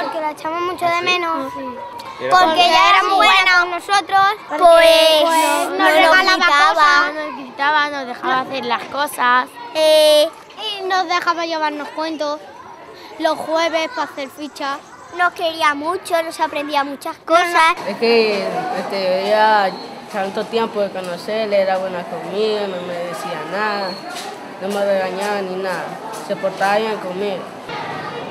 Porque la echamos mucho de menos. Porque ella era muy buena con nosotros, pues nos gritaba, nos dejaba hacer las cosas. Y nos dejaba llevarnos cuentos los jueves para hacer fichas. Nos quería mucho, nos aprendía muchas cosas. Es que ella tanto tiempo de conocerle, era buena conmigo, no me decía nada, no me regañaba ni nada, se portaba bien conmigo.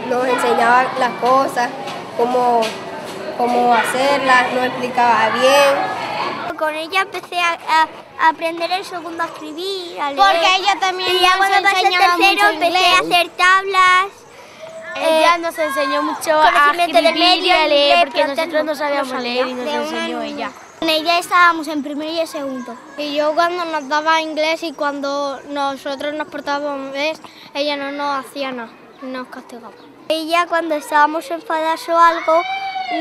Nos enseñaba las cosas, cómo hacerlas, nos explicaba bien. Con ella empecé a aprender el segundo a escribir, a leer. Porque ella también y ya cuando pasé el tercero empecé a hacer tablas. Ella nos enseñó mucho a escribir y a leer, porque nosotros no sabíamos leer y nos enseñó ella. Con ella estábamos en primero y en segundo. Y yo cuando nos daba inglés y cuando nosotros nos portábamos bien, ella no nos hacía nada, nos castigaba. Ella cuando estábamos enfadados o algo,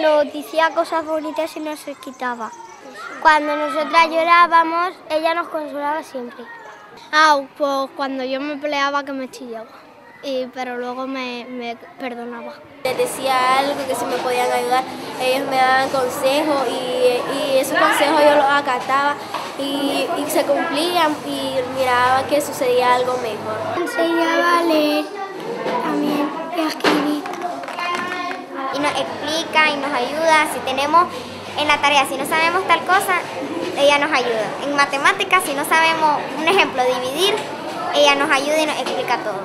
nos decía cosas bonitas y nos quitaba. Cuando nosotras llorábamos, ella nos consolaba siempre. Pues cuando yo me peleaba que me chillaba, pero luego me perdonaba. Les decía algo que si me podían ayudar, ellos me daban consejos y esos consejos yo los acataba y se cumplían y miraba que sucedía algo mejor. Enseñaba a leer también y a escribir. Y nos explica y nos ayuda. Si tenemos en la tarea, si no sabemos tal cosa, ella nos ayuda. En matemáticas, si no sabemos, un ejemplo, dividir, ella nos ayuda y nos explica todo.